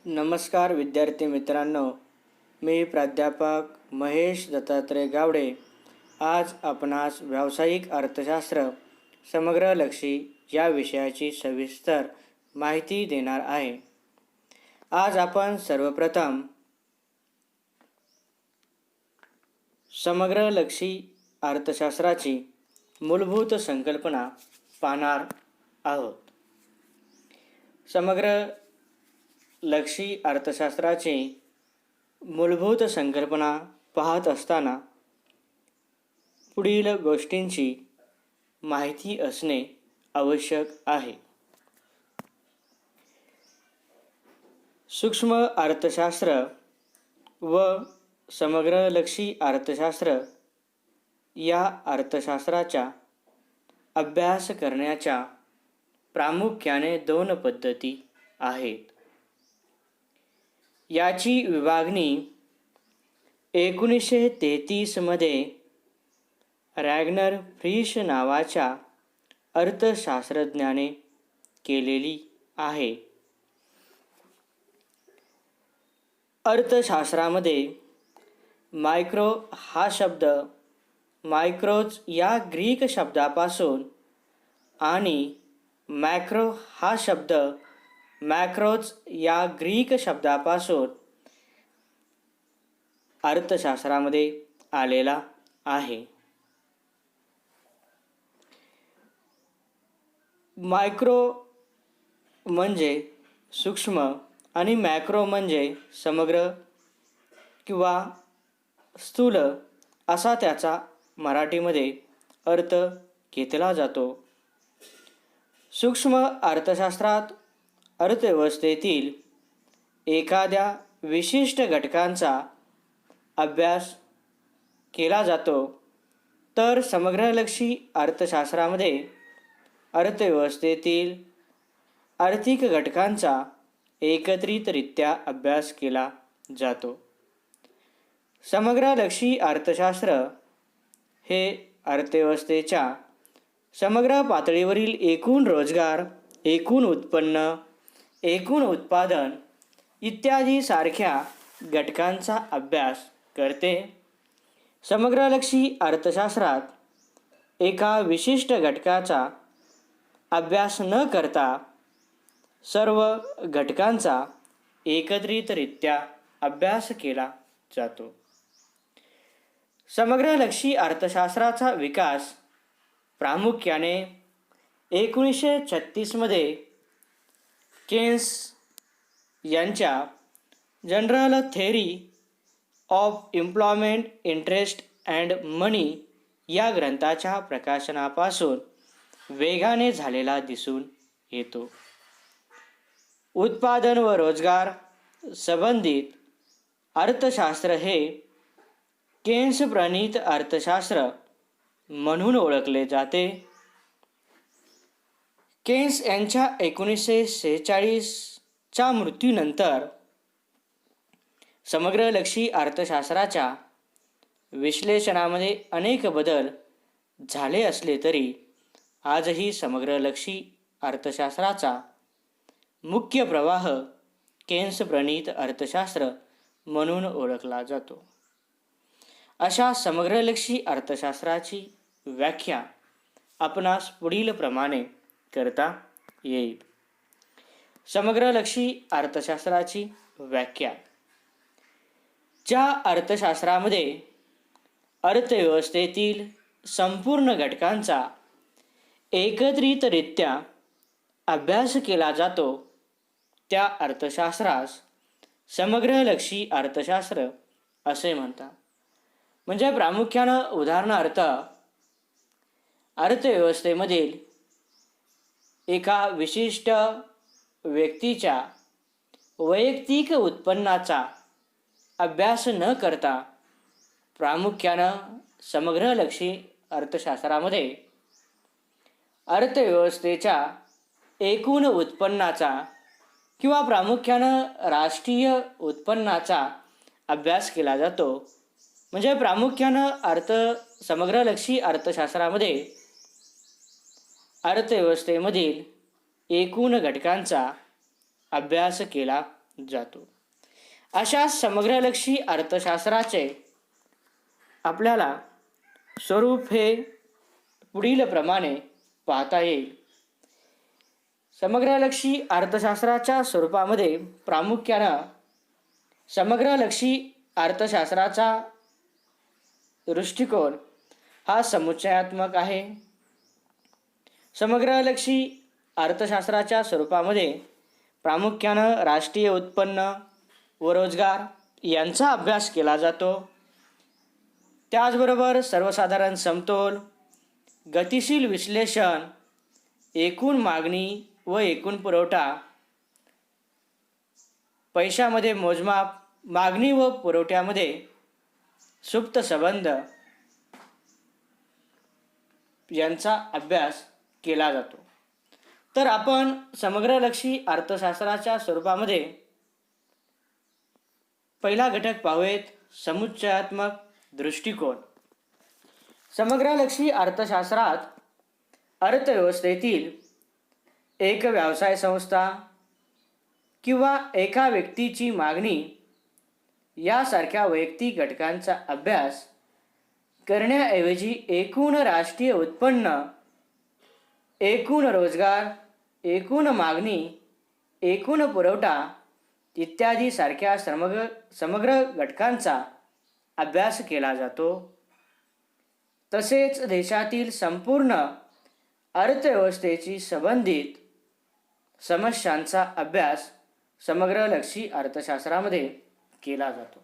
नमस्कार विद्यार्थी मित्रांनो, मी प्राध्यापक महेश दत्तात्रय गावडे आज आपणास व्यावसायिक अर्थशास्त्र समग्रलक्षी या विषयाची सविस्तर माहिती देणार आहे. आज आपण सर्वप्रथम समग्रलक्षी अर्थशास्त्राची मूलभूत संकल्पना पाहणार आहोत. समग्रलक्षी अर्थशास्त्राची मूलभूत संकल्पना पाहत असताना पुढील गोष्टींची माहिती असणे आवश्यक आहे. सूक्ष्म अर्थशास्त्र व समग्रलक्षी अर्थशास्त्र या अर्थशास्त्राचा अभ्यास करण्याच्या प्रामुख्याने दोन पद्धती आहेत. याची विभागणी 1933 मध्ये रॅग्नर फ्रिश नावाच्या अर्थशास्त्रज्ञाने केलेली आहे. अर्थशास्त्रामध्ये मायक्रो हा शब्द मायक्रोज या ग्रीक शब्दापासून आणि मॅक्रो हा शब्द मॅक्रोज या ग्रीक शब्दापासून अर्थशास्त्रामध्ये आलेला आहे. मायक्रो म्हणजे सूक्ष्म आणि मॅक्रो म्हणजे समग्र किंवा स्थूल असा त्याचा मराठीमध्ये अर्थ घेतला जातो. सूक्ष्म अर्थशास्त्रात अर्थव्यवस्थेतील एखाद्या विशिष्ट घटकांचा अभ्यास केला जातो, तर समग्रलक्षी अर्थशास्त्रामध्ये अर्थव्यवस्थेतील आर्थिक घटकांचा एकत्रितरित्या अभ्यास केला जातो. समग्रलक्षी अर्थशास्त्र हे अर्थव्यवस्थेच्या समग्र पातळीवरील एकूण रोजगार, एकूण उत्पन्न, एकूण उत्पादन इत्यादी सारख्या घटकांचा अभ्यास करते. समग्रलक्षी अर्थशास्त्रात एका विशिष्ट घटकाचा अभ्यास न करता सर्व घटकांचा एकत्रितरित्या अभ्यास केला जातो. समग्रलक्षी अर्थशास्त्राचा विकास प्रामुख्याने 1936 मध्ये केन्स यांच्या general theory of employment, interest and money या ग्रंथाच्या प्रकाशनापासून वेगाने झालेला दिसून येतो. उत्पादन व रोजगार संबंधित अर्थशास्त्र हे केन्स प्रणीत अर्थशास्त्र म्हणून ओळखले जाते. केन्स यांच्या 1946 च्या मृत्यूनंतर समग्रलक्षी अर्थशास्त्राच्या विश्लेषणामध्ये अनेक बदल झाले असले तरी आजही समग्रलक्षी अर्थशास्त्राचा मुख्य प्रवाह केन्स प्रणीत अर्थशास्त्र म्हणून ओळखला जातो. अशा समग्रलक्षी अर्थशास्त्राची व्याख्या आपणास पुढील प्रमाणे करता येईल. समग्रलक्षी अर्थशास्त्राची व्याख्या: ज्या अर्थशास्त्रामध्ये अर्थव्यवस्थेतील संपूर्ण घटकांचा एकत्रितरित्या अभ्यास केला जातो त्या अर्थशास्त्रास समग्रलक्षी अर्थशास्त्र असे म्हणतात. म्हणजे प्रामुख्यानं उदाहरणार्थ अर्थव्यवस्थेमधील एका विशिष्ट व्यक्तीच्या वैयक्तिक उत्पन्नाचा अभ्यास न करता प्रामुख्यानं समग्रलक्षी अर्थशास्त्रामध्ये अर्थव्यवस्थेच्या एकूण उत्पन्नाचा किंवा प्रामुख्यानं राष्ट्रीय उत्पन्नाचा अभ्यास केला जातो. म्हणजे प्रामुख्यानं समग्रलक्षी अर्थशास्त्रामध्ये अर्थव्यवस्थेमधील एकूण घटकांचा अभ्यास केला जातो. अशा समग्रलक्षी अर्थशास्त्राचे आपल्याला स्वरूप हे पुढील प्रमाणे पाहता येईल. समग्रलक्षी अर्थशास्त्राच्या स्वरूपामध्ये प्रामुख्यानं समग्रलक्षी अर्थशास्त्राचा दृष्टिकोन हा समुच्चयात्मक आहे. समग्रलक्षी अर्थशास्त्राच्या स्वरूपामध्ये प्रामुख्यानं राष्ट्रीय उत्पन्न व रोजगार यांचा अभ्यास केला जातो. त्याचबरोबर सर्वसाधारण समतोल, गतिशील विश्लेषण, एकूण मागणी व एकूण पुरवठा, पैशामध्ये मोजमाप, मागणी व पुरवठ्यामध्ये सुप्त संबंध यांचा अभ्यास केला जातो. तर आपण समग्रलक्षी अर्थशास्त्राच्या स्वरूपामध्ये पहिला घटक पाहूयात, समुच्चयात्मक दृष्टिकोन. समग्रलक्षी अर्थशास्त्रात अर्थव्यवस्थेतील एक व्यवसाय संस्था किंवा एका व्यक्तीची मागणी यासारख्या वैयक्तिक घटकांचा अभ्यास करण्याऐवजी एकूण राष्ट्रीय उत्पन्न, एकूण रोजगार, एकूण मागणी, एकूण पुरवठा इत्यादी सारख्या समग्र घटकांचा अभ्यास केला जातो. तसेच देशातील संपूर्ण अर्थव्यवस्थेशी संबंधित समस्यांचा अभ्यास समग्रलक्षी अर्थशास्त्रामध्ये केला जातो.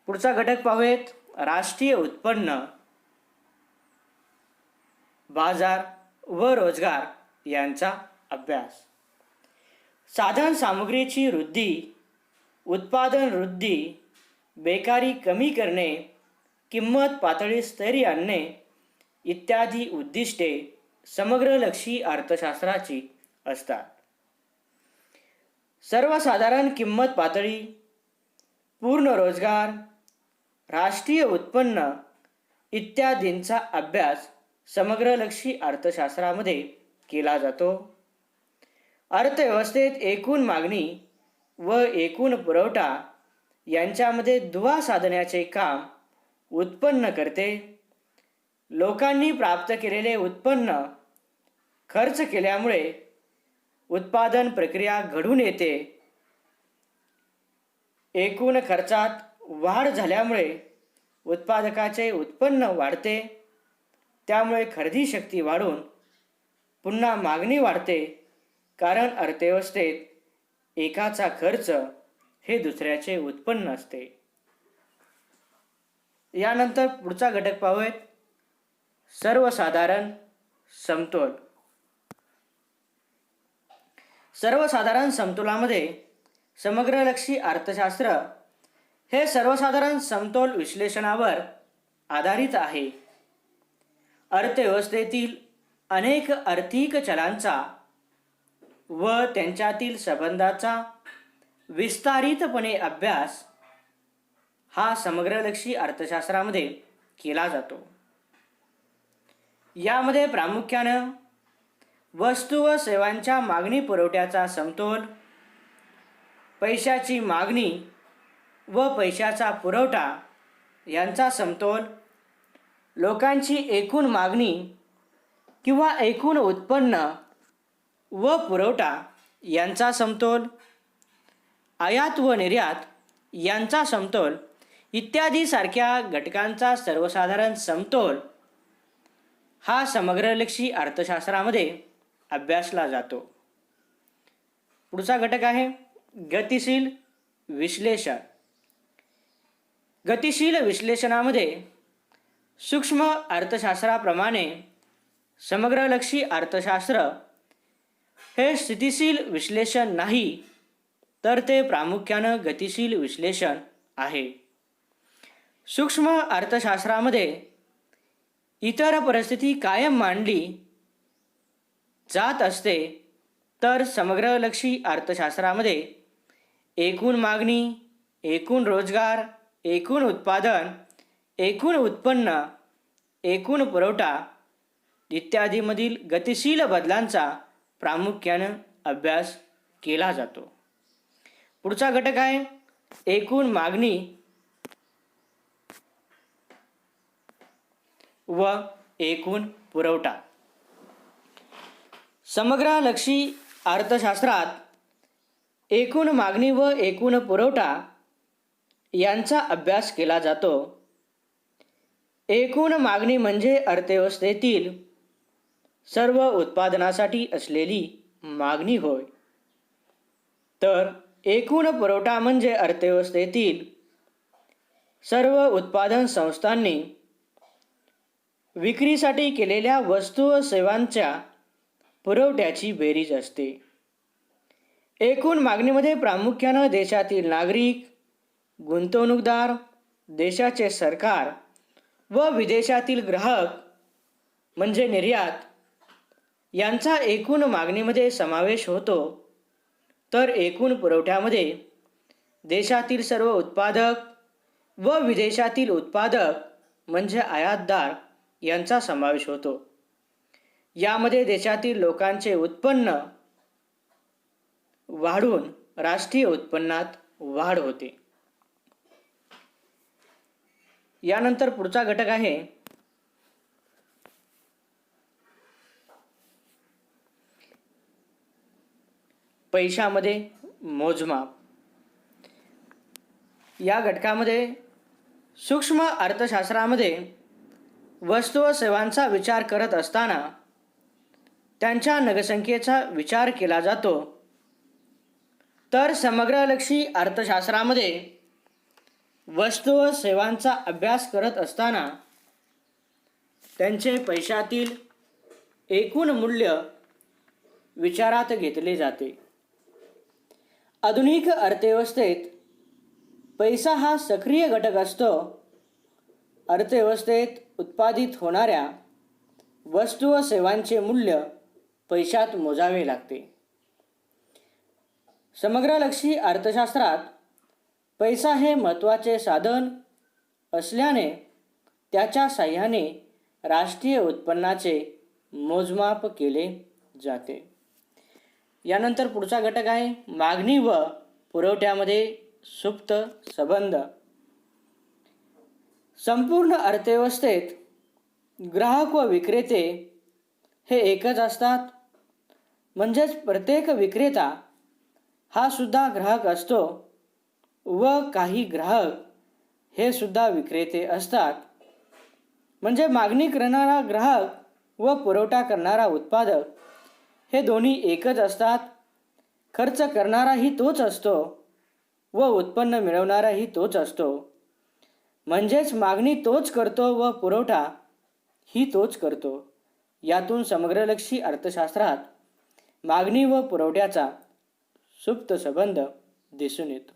पुढचा घटक पाहूयात, राष्ट्रीय उत्पन्न, बाजार व रोजगार यांचा अभ्यास. साधन सामग्रीची वृद्धी, उत्पादन वृद्धी, बेकारी कमी करणे, किंमत पातळी स्थैर्य आणणे इत्यादी उद्दिष्टे समग्रलक्षी अर्थशास्त्राची असतात. सर्वसाधारण किंमत पातळी, पूर्ण रोजगार, राष्ट्रीय उत्पन्न इत्यादींचा अभ्यास समग्रलक्षी अर्थशास्त्रामध्ये केला जातो. अर्थव्यवस्थेत एकूण मागणी व एकूण पुरवठा यांच्यामध्ये दुवा साधण्याचे काम उत्पन्न करते. लोकांनी प्राप्त केलेले उत्पन्न खर्च केल्यामुळे उत्पादन प्रक्रिया घडून येते. एकूण खर्चात वाढ झाल्यामुळे उत्पादकाचे उत्पन्न वाढते. त्यामुळे खरेदी शक्ती वाढून पुन्हा मागणी वाढते, कारण अर्थव्यवस्थेत एकाचा खर्च हे दुसऱ्याचे उत्पन्न असते. यानंतर पुढचा घटक पाहूयात, सर्वसाधारण समतोल. सर्वसाधारण समतोलामध्ये समग्रलक्षी अर्थशास्त्र हे सर्वसाधारण समतोल विश्लेषणावर आधारित आहे. अर्थव्यवस्थेतील अनेक आर्थिक चलांचा व त्यांच्यातील संबंधाचा विस्तारितपणे अभ्यास हा समग्रलक्षी अर्थशास्त्रामध्ये केला जातो. यामध्ये प्रामुख्यानं वस्तू व सेवांच्या मागणी पुरवठ्याचा समतोल, पैशाची मागणी व पैशाचा पुरवठा यांचा समतोल, लोकांची एकूण मागणी किंवा एकूण उत्पन्न व पुरवठा यांचा समतोल, आयात व निर्यात यांचा समतोल इत्यादी सारख्या घटकांचा सर्वसाधारण समतोल हा समग्रलक्षी अर्थशास्त्रामध्ये अभ्यासला जातो. पुढचा घटक आहे गतिशील विश्लेषण. गतिशील विश्लेषणामध्ये सूक्ष्म अर्थशास्त्राप्रमाणे समग्रलक्षी अर्थशास्त्र हे स्थितिशील विश्लेषण नाही, तर ते प्रामुख्यानं गतिशील विश्लेषण आहे. सूक्ष्म अर्थशास्त्रामध्ये इतर परिस्थिती कायम मांडली जात असते, तर समग्रलक्षी अर्थशास्त्रामध्ये एकूण मागणी, एकूण रोजगार, एकूण उत्पादन, एकूण उत्पन्न, एकूण पुरवठा इत्यादीमधील गतिशील बदलांचा प्रामुख्यानं अभ्यास केला जातो. पुढचा घटक आहे एकूण मागणी व एकूण पुरवठा. समग्रलक्षी अर्थशास्त्रात एकूण मागणी व एकूण पुरवठा यांचा अभ्यास केला जातो. एकूण मागणी म्हणजे अर्थव्यवस्थेतील सर्व उत्पादनासाठी असलेली मागणी होय. तर एकूण पुरवठा म्हणजे अर्थव्यवस्थेतील सर्व उत्पादन संस्थांनी विक्रीसाठी केलेल्या वस्तू व सेवांच्या पुरवठ्याची बेरीज असते. एकूण मागणीमध्ये प्रामुख्याने देशातील नागरिक, गुंतवणूकदार, देशाचे सरकार व विदेशातील ग्राहक म्हणजे निर्यात यांचा एकूण मागणीमध्ये समावेश होतो. तर एकूण पुरवठ्यामध्ये देशातील सर्व उत्पादक व विदेशातील उत्पादक म्हणजे आयातदार यांचा समावेश होतो. यामध्ये देशातील लोकांचे उत्पन्न वाढून राष्ट्रीय उत्पन्नात वाढ होते. यानंतर पुढचा घटक आहे पैशामध्ये मोजमाप. या घटकामध्ये सूक्ष्म अर्थशास्त्रामध्ये वस्तू व सेवांचा विचार करत असताना त्यांच्या नगसंख्येचा विचार केला जातो. तर समग्रलक्षी अर्थशास्त्रामध्ये वस्तू व सेवांचा अभ्यास करत असताना त्यांचे पैशातील एकूण मूल्य विचारात घेतले जाते. आधुनिक अर्थव्यवस्थेत पैसा हा सक्रिय घटक असतो. अर्थव्यवस्थेत उत्पादित होणाऱ्या वस्तू व सेवांचे मूल्य पैशात मोजावे लागते. समग्रलक्षी अर्थशास्त्रात पैसा हे महत्त्वाचे साधन असल्याने त्याच्या साहाय्याने राष्ट्रीय उत्पन्नाचे मोजमाप केले जाते. यानंतर पुढचा घटक आहे मागणी व पुरवठ्यामध्ये सुप्त संबंध. संपूर्ण अर्थव्यवस्थेत ग्राहक व विक्रेते हे एकच असतात. म्हणजेच प्रत्येक विक्रेता हा सुद्धा ग्राहक असतो व काही ग्राहक हे सुद्धा विक्रेते असतात. म्हणजे मागणी करणारा ग्राहक व पुरवठा करणारा उत्पादक हे दोन्ही एकच असतात. खर्च करणाराही तोच असतो व उत्पन्न मिळवणाराही तोच असतो. म्हणजेच मागणी तोच करतो व पुरवठा ही तोच करतो. यातून समग्रलक्षी अर्थशास्त्रात मागणी व पुरवठ्याचा सुप्त संबंध दिसून येतो.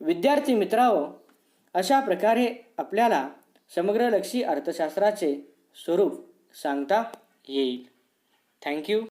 विद्यार्थी मित्रांनो, अशा प्रकारे आपल्याला समग्रलक्षी अर्थशास्त्राचे स्वरूप सांगता येईल. थँक्यू.